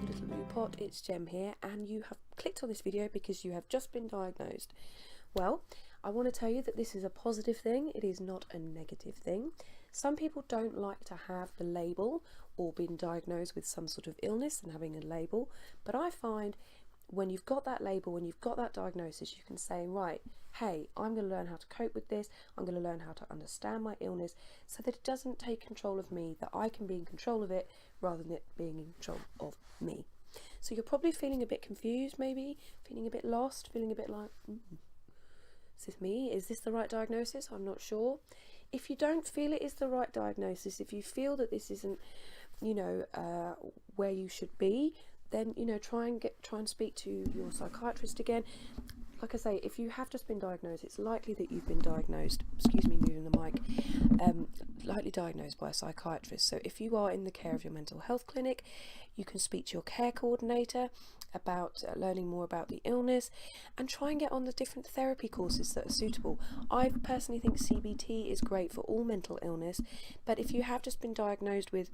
the Little Blue Pot, it's Jem here, and you have clicked on this video because you have just been diagnosed. Well, I want to tell you that this is a positive thing, it is not a negative thing. Some people don't like to have the label or being diagnosed with some sort of illness and having a label, but I find when you've got that label, when you've got that diagnosis, you can say, right, hey, I'm going to learn how to cope with this, I'm going to learn how to understand my illness so that it doesn't take control of me, that I can be in control of it rather than it being in control of me. So you're probably feeling a bit confused, maybe, feeling a bit lost, feeling a bit like, is this me? Is this the right diagnosis? I'm not sure. If you don't feel it is the right diagnosis, if you feel that this isn't, where you should be, then try and speak to your psychiatrist again. Like I say, if you have just been diagnosed, it's likely that you've been diagnosed, excuse me moving the mic, likely diagnosed by a psychiatrist. So if you are in the care of your mental health clinic, you can speak to your care coordinator about learning more about the illness and try and get on the different therapy courses that are suitable. I personally think CBT is great for all mental illness, but if you have just been diagnosed with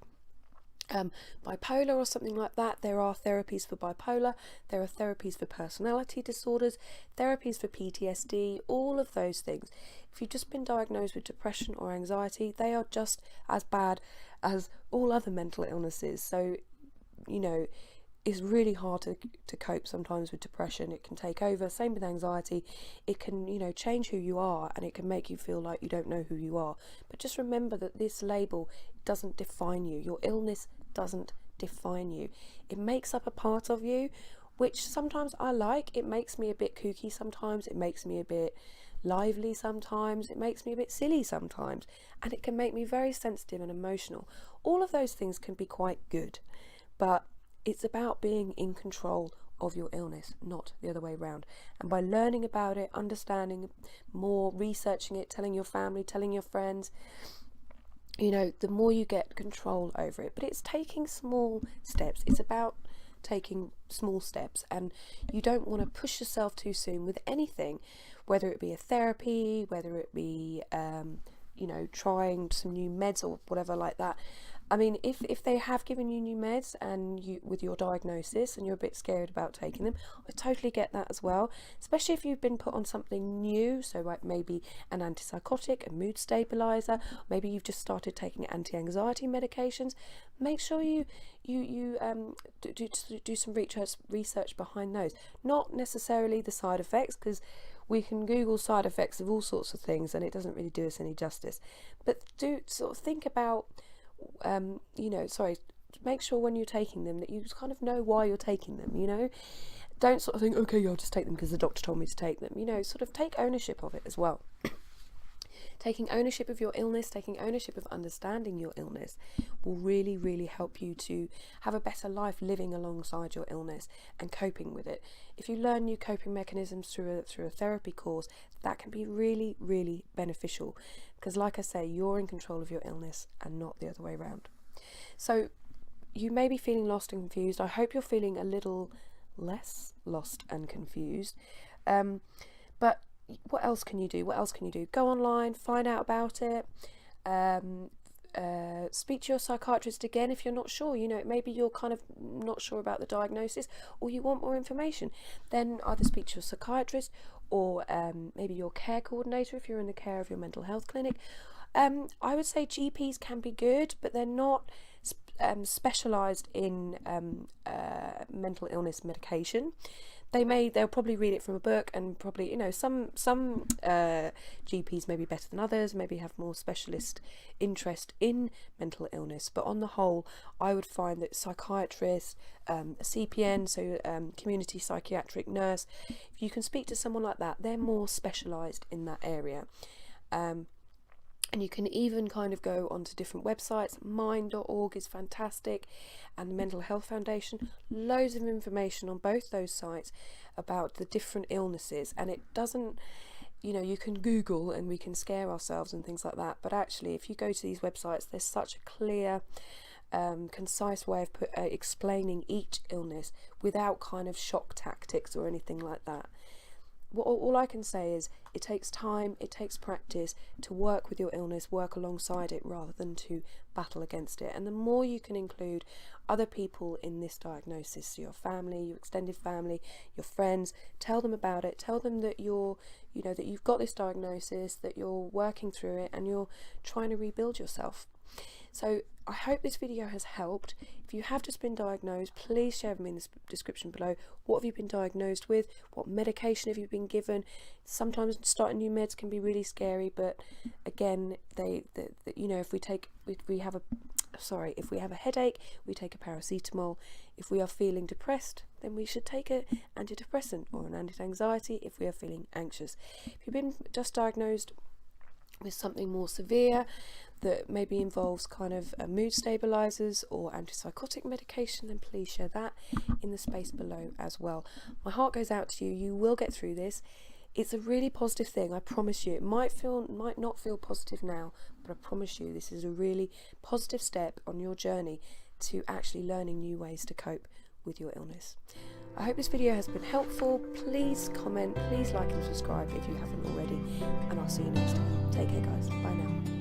bipolar or something like that, there are therapies for bipolar, there are therapies for personality disorders, therapies for PTSD, all of those things. If you've just been diagnosed with depression or anxiety, they are just as bad as all other mental illnesses. So it's really hard to cope sometimes with depression. It can take over. Same with anxiety. It can change who you are, and it can make you feel like you don't know who you are. But just remember that this label doesn't define you. Your illness doesn't define you. It makes up a part of you, which sometimes I like. It makes me a bit kooky sometimes, it makes me a bit lively sometimes, it makes me a bit silly sometimes, and it can make me very sensitive and emotional. All of those things can be quite good, but it's about being in control of your illness, not the other way around. And by learning about it, understanding more, researching it, telling your family, telling your friends, the more you get control over it. But it's taking small steps. It's about taking small steps, and you don't want to push yourself too soon with anything, whether it be a therapy, whether it be trying some new meds or whatever like that. I mean, if they have given you new meds and you with your diagnosis and you're a bit scared about taking them, I totally get that as well, especially if you've been put on something new, so like maybe an antipsychotic, a mood stabilizer, maybe you've just started taking anti-anxiety medications. Make sure you do some research behind those, not necessarily the side effects, because we can Google side effects of all sorts of things and it doesn't really do us any justice. But do sort of think about make sure when you're taking them that you kind of know why you're taking them. Don't sort of think, okay, I'll just take them because the doctor told me to take them. Sort of take ownership of it as well. Taking ownership of your illness, taking ownership of understanding your illness will really, really help you to have a better life living alongside your illness and coping with it. If you learn new coping mechanisms through a therapy course, that can be really, really beneficial, because like I say, you're in control of your illness and not the other way around. So you may be feeling lost and confused. I hope you're feeling a little less lost and confused. But what else can you do? Go online, find out about it, speak to your psychiatrist again if you're not sure. Maybe you're kind of not sure about the diagnosis or you want more information. Then either speak to your psychiatrist or maybe your care coordinator if you're in the care of your mental health clinic. I would say GPs can be good, but they're not specialised in mental illness medication. They'll probably read it from a book, and probably some GPs may be better than others, maybe have more specialist interest in mental illness, but on the whole I would find that psychiatrists, a CPN, so community psychiatric nurse, if you can speak to someone like that, they're more specialised in that area. And you can even kind of go onto different websites. Mind.org is fantastic, and the Mental Health Foundation. Loads of information on both those sites about the different illnesses. And it doesn't, you can Google and we can scare ourselves and things like that. But actually, if you go to these websites, there's such a clear, concise way of explaining each illness without kind of shock tactics or anything like that. all I can say is it takes time, it takes practice to work with your illness, work alongside it rather than to battle against it. And the more you can include other people in this diagnosis, so your family, your extended family, your friends, tell them about it, tell them that that you've got this diagnosis, that you're working through it and you're trying to rebuild yourself. So I hope this video has helped. If you have just been diagnosed, please share with me in the description below. What have you been diagnosed with? What medication have you been given? Sometimes starting new meds can be really scary, but again, if we have a headache, we take a paracetamol. If we are feeling depressed, then we should take an antidepressant or an anti-anxiety if we are feeling anxious. If you've been just diagnosed with something more severe that maybe involves kind of mood stabilizers or antipsychotic medication, then please share that in the space below as well. My heart goes out to you. You will get through this. It's a really positive thing, I promise you. It might not feel positive now, but I promise you this is a really positive step on your journey to actually learning new ways to cope with your illness. I hope this video has been helpful. Please comment, please like and subscribe if you haven't already, and I'll see you next time. Take care guys, bye now.